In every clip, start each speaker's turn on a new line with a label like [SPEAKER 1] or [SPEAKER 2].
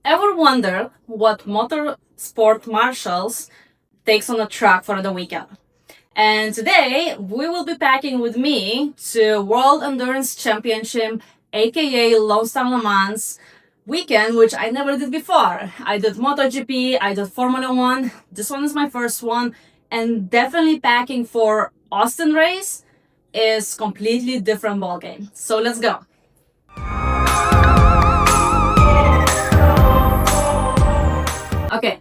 [SPEAKER 1] Ever wondered what motorsport marshals takes on a track for the weekend? And today we will be packing with me to World Endurance Championship, aka Lone Star Le Mans weekend, which I never did before. I did MotoGP, I did Formula One. This one is my first one, and definitely packing for Austin race is completely different ballgame. So let's go. Okay,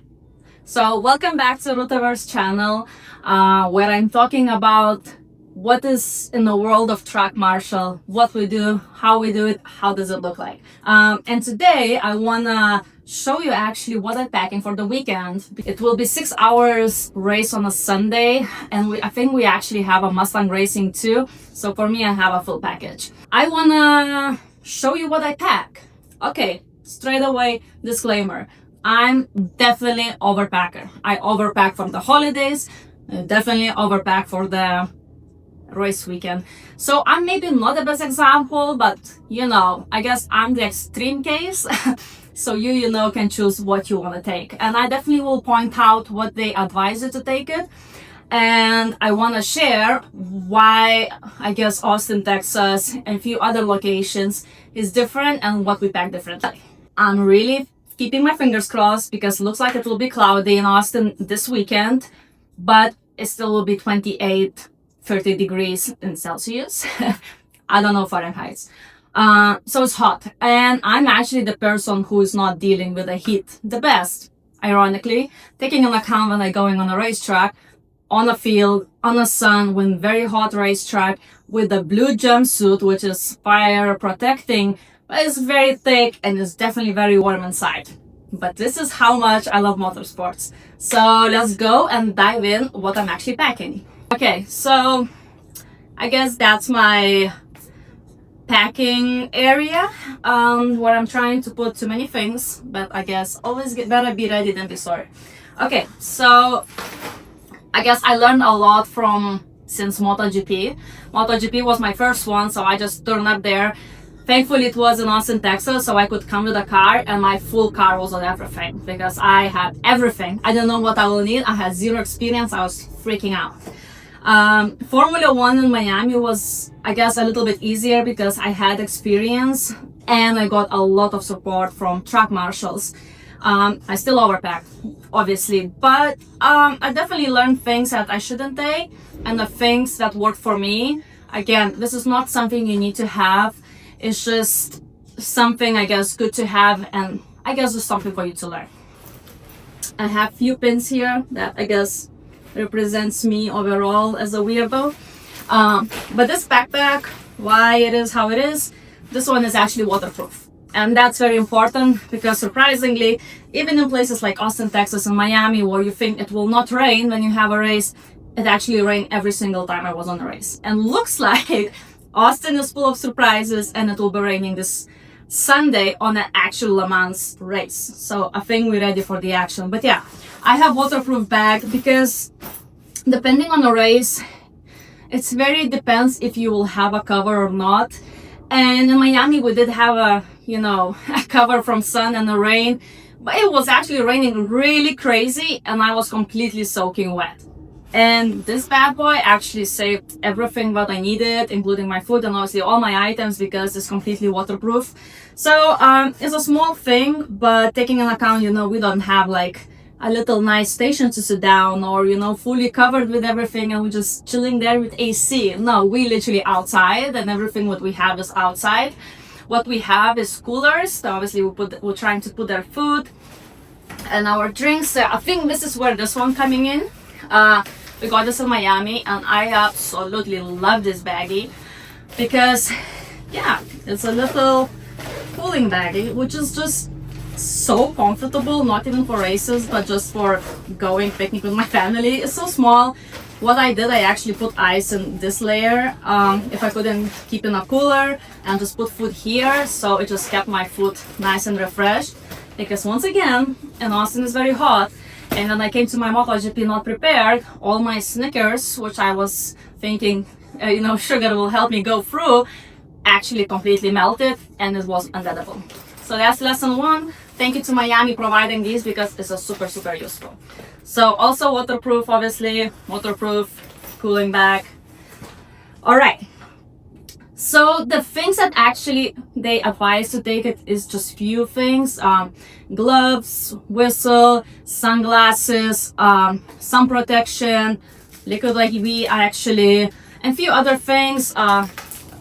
[SPEAKER 1] so welcome back to Routaverse channel, where I'm talking about what is in the world of track marshal, what we do, how we do it, how does it look like. And today I wanna show you actually what I'm packing for the weekend. It will be 6 hours race on a Sunday, and I think we actually have a Mustang racing too. So for me, I have a full package. I wanna show you what I pack. Okay, straight away, disclaimer. I'm definitely overpacker. I overpack for the holidays, definitely overpack for the race weekend. So I'm maybe not the best example, but I guess I'm the extreme case. So you can choose what you want to take. And I definitely will point out what they advise you to take it. And I want to share why I guess Austin, Texas, and a few other locations is different and what we pack differently. I'm really keeping my fingers crossed because it looks like it will be cloudy in Austin this weekend, but it still will be 28, 30 degrees in Celsius. I don't know Fahrenheit. So it's hot. And I'm actually the person who is not dealing with the heat the best, ironically, taking into account when I'm going on a racetrack, on a field, on the sun, with very hot racetrack, with a blue jumpsuit, which is fire protecting, but it's very thick and it's definitely very warm inside. But this is how much I love motorsports. So let's go and dive in what I'm actually packing. Okay, so I guess that's my packing area, where I'm trying to put too many things, but I guess always better be ready than be sorry. Okay, so I guess I learned a lot since MotoGP. MotoGP was my first one, so I just turned up there. Thankfully, it was in Austin, Texas, so I could come with a car, and my full car was on everything because I had everything. I didn't know what I will need. I had zero experience. I was freaking out. Formula One in Miami was, I guess, a little bit easier because I had experience and I got a lot of support from track marshals. I still overpack, obviously, but I definitely learned things that I shouldn't take and the things that work for me. Again, this is not something you need to have. It's just something, I guess, good to have, and I guess it's something for you to learn. I have few pins here that I guess represents me overall as a weirdo. But this backpack, why it is how it is, this one is actually waterproof. And that's very important because surprisingly, even in places like Austin, Texas and Miami, where you think it will not rain when you have a race, it actually rained every single time I was on a race. And looks like Austin is full of surprises and it will be raining this Sunday on an actual Le Mans race. So I think we're ready for the action. But yeah, I have waterproof bag because depending on the race, it's very depends if you will have a cover or not. And in Miami, we did have a cover from sun and the rain, but it was actually raining really crazy and I was completely soaking wet. And this bad boy actually saved everything that I needed, including my food and obviously all my items because it's completely waterproof. So it's a small thing, but taking into account, we don't have like a little nice station to sit down or, fully covered with everything and we're just chilling there with AC. No, we literally outside and everything what we have is outside. What we have is coolers. So obviously we're trying to put our food and our drinks. I think this is where this one coming in. We got this in Miami and I absolutely love this baggie because it's a little cooling baggie, which is just so comfortable, not even for races, but just for going picnic with my family. It's so small. What I did, I actually put ice in this layer if I couldn't keep in a cooler, and just put food here, so it just kept my food nice and refreshed. Because once again, in Austin is very hot, and then I came to my MotoGP not prepared. All my Snickers, which I was thinking, sugar will help me go through, actually completely melted, and it was unedible. So that's lesson one. thank you to Miami providing these because this is super, super useful. So also waterproof, obviously, waterproof, cooling bag. All right. So the things that actually they advise to take it is just few things: gloves, whistle, sunglasses, sun protection, liquid IV actually, and few other things,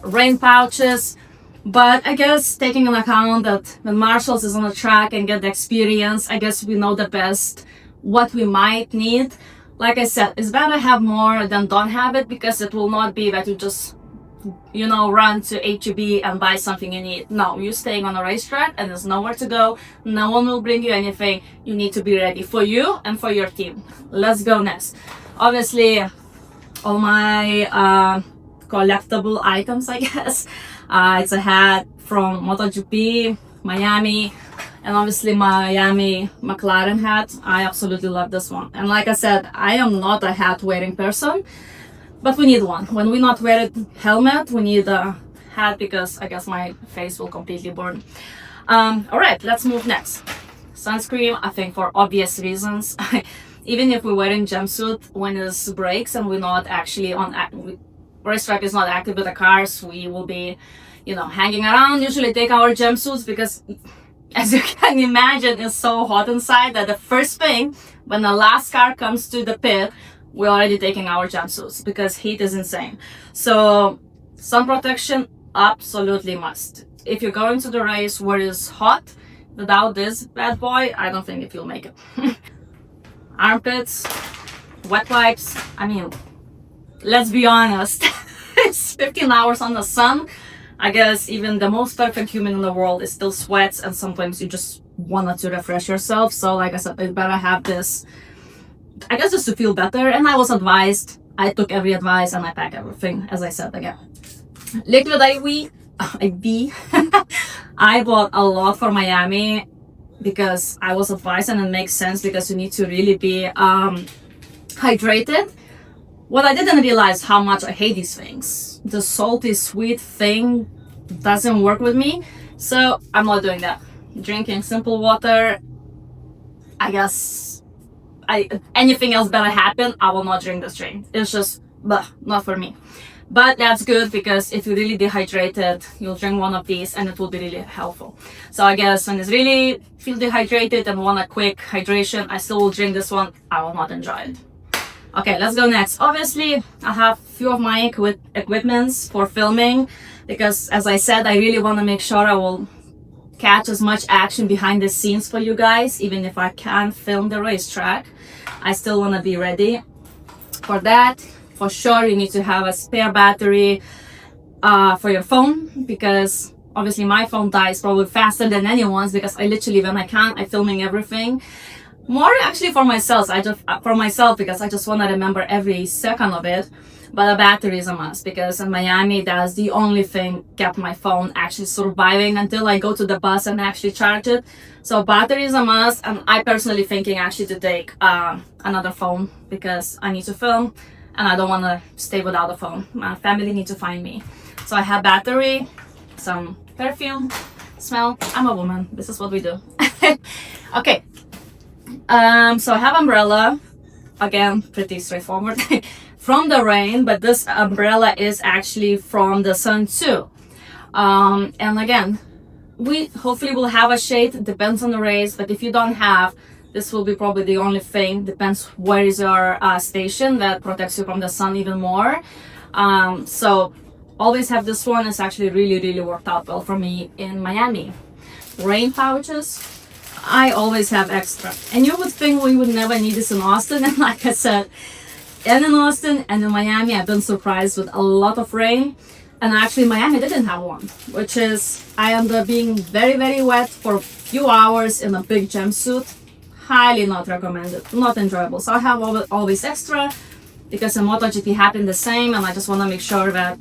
[SPEAKER 1] rain pouches. But I guess taking into account that when Marshals is on the track and get the experience, I guess we know the best what we might need. Like I said, it's better have more than don't have it, because it will not be that you just run to HEB and buy something you need. No, you're staying on a racetrack and there's nowhere to go. No one will bring you anything. You need to be ready for you and for your team. Let's go next. Obviously, all my collectible items, I guess. It's a hat from MotoGP, Miami, and obviously Miami McLaren hat. I absolutely love this one. And like I said, I am not a hat wearing person, but we need one. When we not wear a helmet, we need a hat, because I guess my face will completely burn. All right, let's move next. Sunscreen, I think for obvious reasons. Even if we're wearing jumpsuit, when it breaks and we're not actually on racetrack is not active with the cars, we will be, hanging around. Usually take our jumpsuits because, as you can imagine, it's so hot inside that the first thing when the last car comes to the pit, we're already taking our jumpsuits because heat is insane. So sun protection, absolutely must. If you're going to the race where it's hot, without this bad boy, I don't think if you'll make it. Armpits, wet wipes. I mean, let's be honest. It's 15 hours on the sun. I guess even the most perfect human in the world is still sweats, and sometimes you just want to refresh yourself. So like I said, you better have this, I guess, just to feel better. And I was advised, I took every advice and I pack everything, as I said again. Liquid IV, I bought a lot for Miami because I was advised, and it makes sense because you need to really be hydrated. What I didn't realize how much I hate these things. The salty sweet thing doesn't work with me, so I'm not doing that. Drinking simple water, I guess anything else better happen, I will not drink this drink. It's just not for me. But that's good, because if you're really dehydrated, you'll drink one of these and it will be really helpful. So I guess when it's really feel dehydrated and want a quick hydration, I still will drink this one. I will not enjoy it. Okay, let's go next. Obviously, I have a few of my equipments for filming, because as I said, I really want to make sure I will catch as much action behind the scenes for you guys. Even if I can't film the racetrack, I still want to be ready for that. For sure, you need to have a spare battery for your phone, because obviously my phone dies probably faster than anyone's, because I literally, when I can, I'm filming everything. More actually for myself, because I just want to remember every second of it. But a battery is a must, because in Miami, that's the only thing kept my phone actually surviving until I go to the bus and actually charge it. So battery is a must, and I personally thinking actually to take another phone, because I need to film and I don't want to stay without a phone. My family need to find me. So I have battery, some perfume, smell. I'm a woman. This is what we do. Okay. So I have umbrella, again, pretty straightforward, from the rain, but this umbrella is actually from the sun too. And again, we hopefully will have a shade, depends on the race, but if you don't have, this will be probably the only thing, depends where is your station, that protects you from the sun even more. So always have this one. It's actually really worked out well for me in Miami. Rain pouches, I always have extra, and you would think we would never need this in Austin, and like I said, and in Austin and in Miami, I've been surprised with a lot of rain. And actually Miami didn't have one, which is I ended up being very wet for a few hours in a big jumpsuit. Highly not recommended, not enjoyable. So I have always extra, because in MotoGP happened the same, and I just want to make sure that,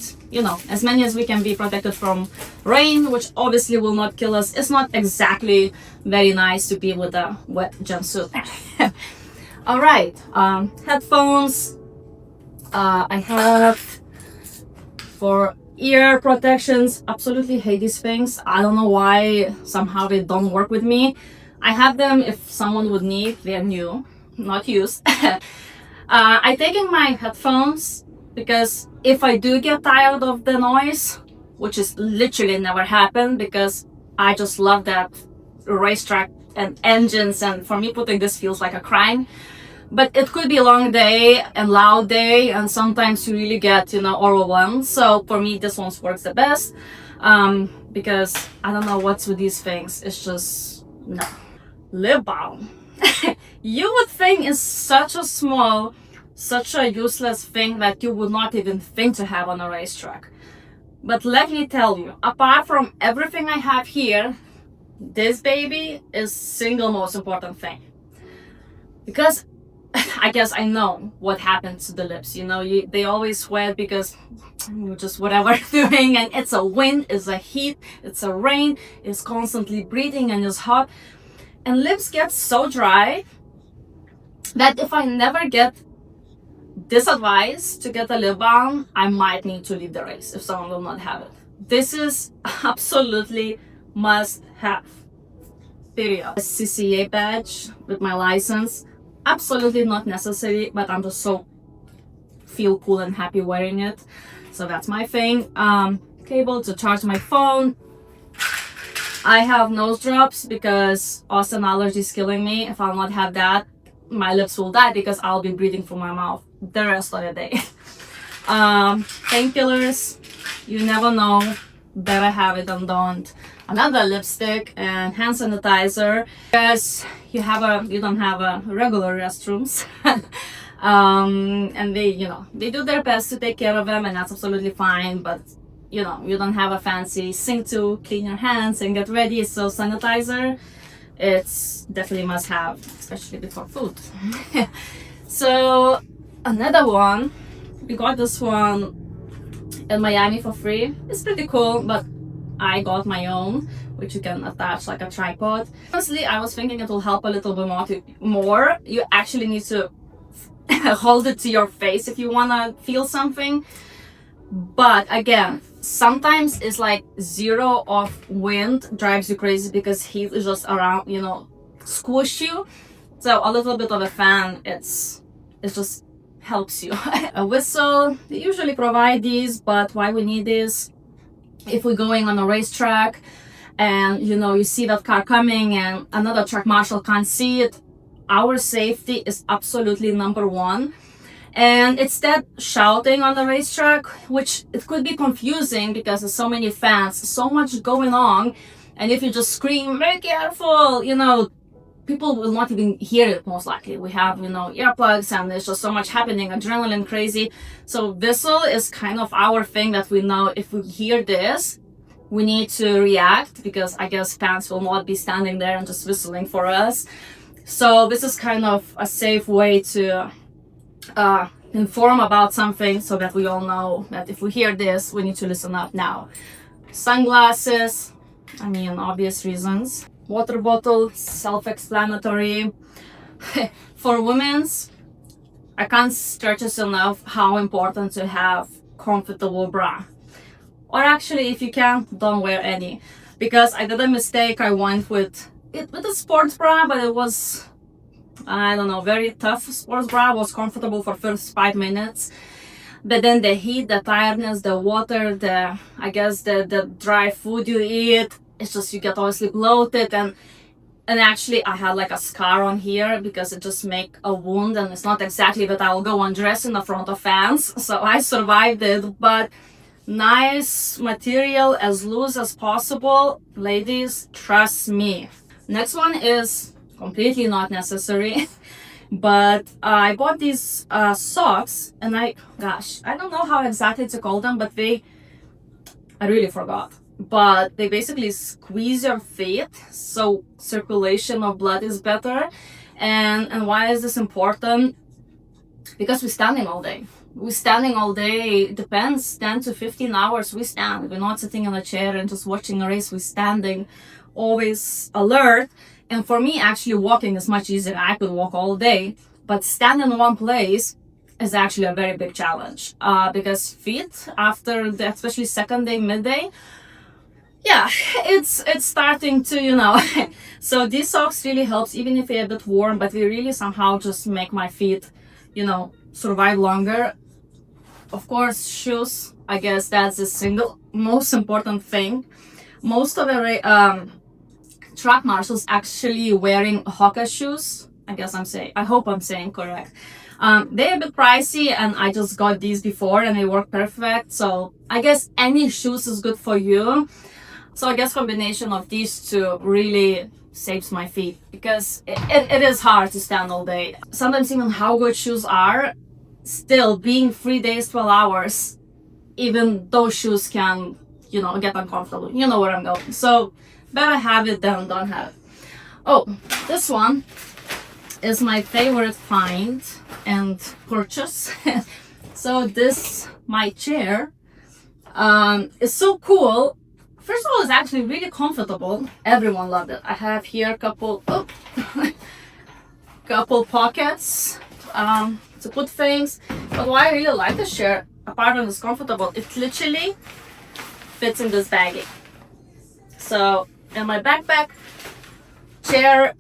[SPEAKER 1] as many as we can be protected from rain, which obviously will not kill us. It's not exactly very nice to be with a wet jumpsuit. All right, headphones. I have for ear protections. Absolutely hate these things. I don't know why somehow they don't work with me. I have them if someone would need. They're new, not used. I take in my headphones because if I do get tired of the noise, which is literally never happened because I just love that racetrack and engines, and for me putting this feels like a crime. But it could be a long day and loud day, and sometimes you really get, overwhelmed. So for me, this one works the best, because I don't know what's with these things. It's just no. Lip balm. You would think it's such a useless thing that you would not even think to have on a racetrack. But let me tell you, apart from everything I have here, this baby is single most important thing. Because I guess I know what happens to the lips. They always sweat because just whatever doing, and it's a wind, it's a heat, it's a rain, it's constantly breathing and it's hot. And lips get so dry that if I never get this advice to get a lip balm, I might need to leave the race if someone will not have it. This is absolutely must have. Period. A CCA badge with my license, absolutely not necessary, but I'm just so feel cool and happy wearing it. So that's my thing. Cable to charge my phone. I have nose drops because Austin allergy is killing me. If I'll not have that, my lips will die because I'll be breathing through my mouth the rest of the day. Painkillers, you never know. Better have it than don't. Another lipstick and hand sanitizer because you don't have a regular restrooms. And they do their best to take care of them, and that's absolutely fine. But you don't have a fancy sink to clean your hands and get ready. So sanitizer, it's definitely must have, especially before food. So another one, we got this one in Miami for free. It's pretty cool, but I got my own, which you can attach like a tripod. Honestly, I was thinking it will help a little bit more. You actually need to hold it to your face if you want to feel something. But again, sometimes it's like zero of wind drives you crazy because heat is just around, squish you. So a little bit of a fan, it just helps you. A whistle, they usually provide these, but why we need this? If we're going on a racetrack and you see that car coming and another track marshal can't see it, our safety is absolutely number one. And it's that shouting on the racetrack, which it could be confusing because there's so many fans, so much going on. And if you just scream, very careful, people will not even hear it most likely. We have, earplugs and there's just so much happening, adrenaline crazy. So whistle is kind of our thing that we know if we hear this, we need to react because I guess fans will not be standing there and just whistling for us. So this is kind of a safe way to inform about something so that we all know that if we hear this, we need to listen up now. Sunglasses, obvious reasons. Water bottle, self-explanatory. For women's, I can't stress this enough how important to have comfortable bra. Or actually, if you can, don't wear any. Because I did a mistake, I went with a sports bra, but it was, very tough sports bra. Was comfortable for first 5 minutes. But then the heat, the tiredness, the water, the dry food you eat, it's just you get obviously bloated and actually I had like a scar on here because it just make a wound, and it's not exactly that I'll go undress in the front of fans. So I survived it, but nice material, as loose as possible. Ladies, trust me. Next one is completely not necessary. But I bought these socks, and I don't know how exactly to call them, but I really forgot. But they basically squeeze your feet so circulation of blood is better. And why is this important? Because we're standing all day. It depends, 10 to 15 hours we stand. We're not sitting in a chair and just watching a race. We're standing, always alert. And for me, actually walking is much easier. I could walk all day, but standing in one place is actually a very big challenge. Because feet, after especially second day, midday, yeah, it's starting to, so these socks really helps even if they're a bit warm, but they really somehow just make my feet, survive longer. Of course, shoes, I guess that's the single most important thing. Most of the track marshals actually wearing Hoka shoes. I hope I'm saying correct. They're a bit pricey, and I just got these before and they work perfect. So I guess any shoes is good for you. So I guess combination of these two really saves my feet, because it is hard to stand all day. Sometimes even how good shoes are, still being 3 days, 12 hours, even those shoes can, get uncomfortable. You know where I'm going. So better have it than don't have it. Oh, this one is my favorite find and purchase. So this, my chair, is so cool. First of all, it's actually really comfortable. Everyone loved it. I have here a couple pockets to put things. But why I really like this chair, apart from it's comfortable, it literally fits in this baggie. So in my backpack, chair,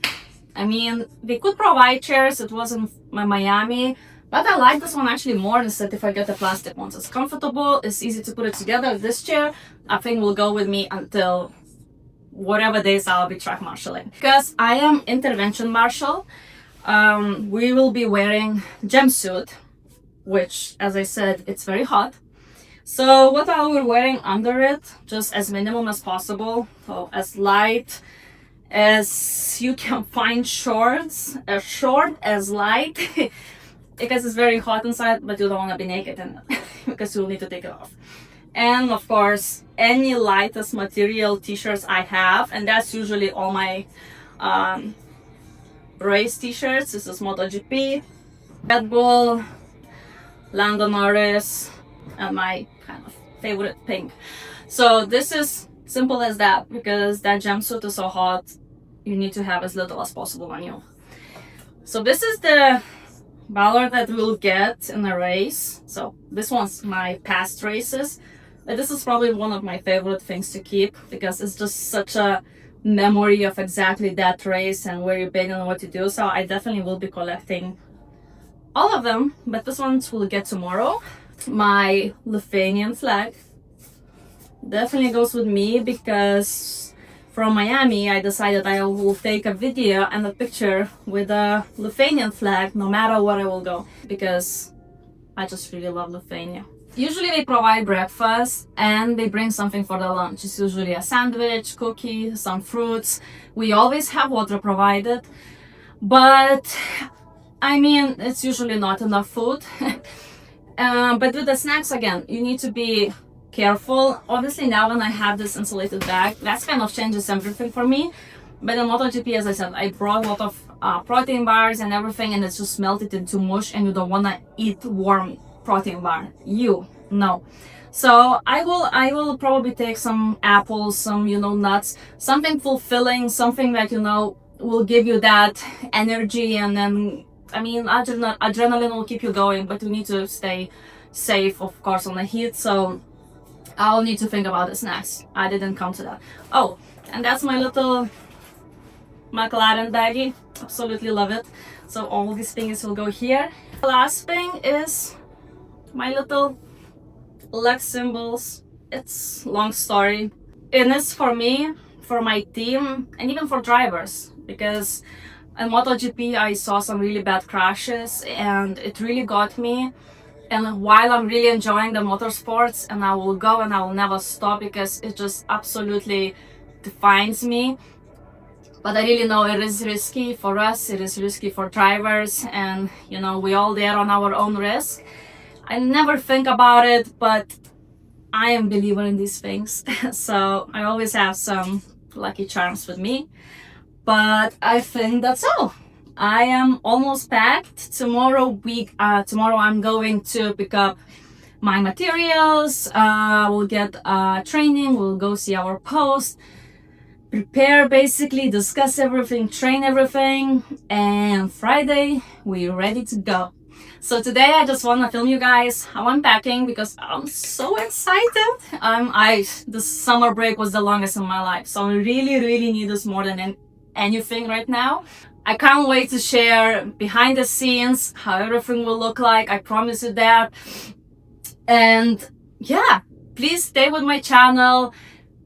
[SPEAKER 1] they could provide chairs. It wasn't Miami, but I like this one actually more instead if I get the plastic ones. It's comfortable, it's easy to put it together. This chair, I think, will go with me until whatever days I'll be track marshalling. Because I am intervention marshal, we will be wearing jumpsuit, which, as I said, it's very hot. So what I will be wearing under it, just as minimum as possible, so as light as you can find shorts, as short as light, because it's very hot inside, but you don't want to be naked in it because you'll need to take it off. And of course, any lightest material t-shirts I have, and that's usually all my race t-shirts. This is MotoGP, Red Bull, Lando Norris, and my kind of favorite pink. So this is simple as that, because that jumpsuit is so hot, you need to have as little as possible on you. So this is the Ballard that we'll get in a race. So this one's my past races. But this is probably one of my favorite things to keep, because it's just such a memory of exactly that race and where you've been and what you do. So I definitely will be collecting all of them, but this one we'll get tomorrow. My Lithuanian flag definitely goes with me, because from Miami I decided I will take a video and a picture with a Lithuanian flag no matter where I will go, because I just really love Lithuania. Usually they provide breakfast and they bring something for the lunch. It's usually a sandwich, cookie, some fruits. We always have water provided, but it's usually not enough food. But with the snacks, again, you need to be careful. Obviously now when I have this insulated bag, that kind of changes everything for me. But in MotoGP, as I said, I brought a lot of protein bars and everything, and it's just melted into mush, and you don't want to eat warm protein bar. No. So I will probably take some apples, some nuts, something fulfilling, something that will give you that energy, and then adrenaline will keep you going, but you need to stay safe, of course, on the heat. So I'll need to think about the snacks. I didn't come to that. Oh, and that's my little McLaren baggie. Absolutely love it. So all these things will go here. The last thing is my little leg symbols. It's a long story. And it's for me, for my team, and even for drivers, because in MotoGP I saw some really bad crashes and it really got me. And while I'm really enjoying the motorsports, and I will go and I will never stop, because it just absolutely defines me, but I really know it is risky for us, it is risky for drivers, and we all there on our own risk. I never think about it, but I am a believer in these things. So I always have some lucky charms with me. But I think that's all. I am almost packed. Tomorrow I'm going to pick up my materials. We'll get training. We'll go see our post, prepare, basically discuss everything, train everything, and Friday we're ready to go. So today I just want to film you guys how I'm packing because I'm so excited. The summer break was the longest in my life, so I really need this more than anything right now. I can't wait to share behind the scenes how everything will look like. I promise you that. And yeah, please stay with my channel.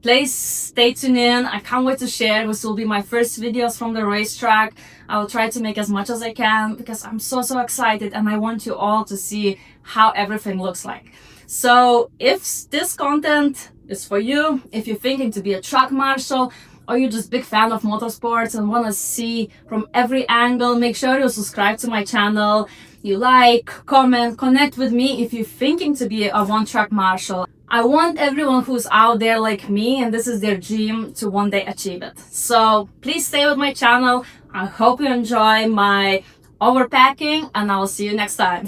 [SPEAKER 1] Please stay tuned in. I can't wait to share. This will be my first videos from the racetrack. I will try to make as much as I can because I'm so excited and I want you all to see how everything looks like. So if this content is for you, if you're thinking to be a track marshal, or you're just big fan of motorsports and want to see from every angle, make sure you subscribe to my channel. You like, comment, connect with me if you're thinking to be a one-track marshal. I want everyone who's out there like me and this is their dream to one day achieve it. So please stay with my channel. I hope you enjoy my overpacking and I will see you next time.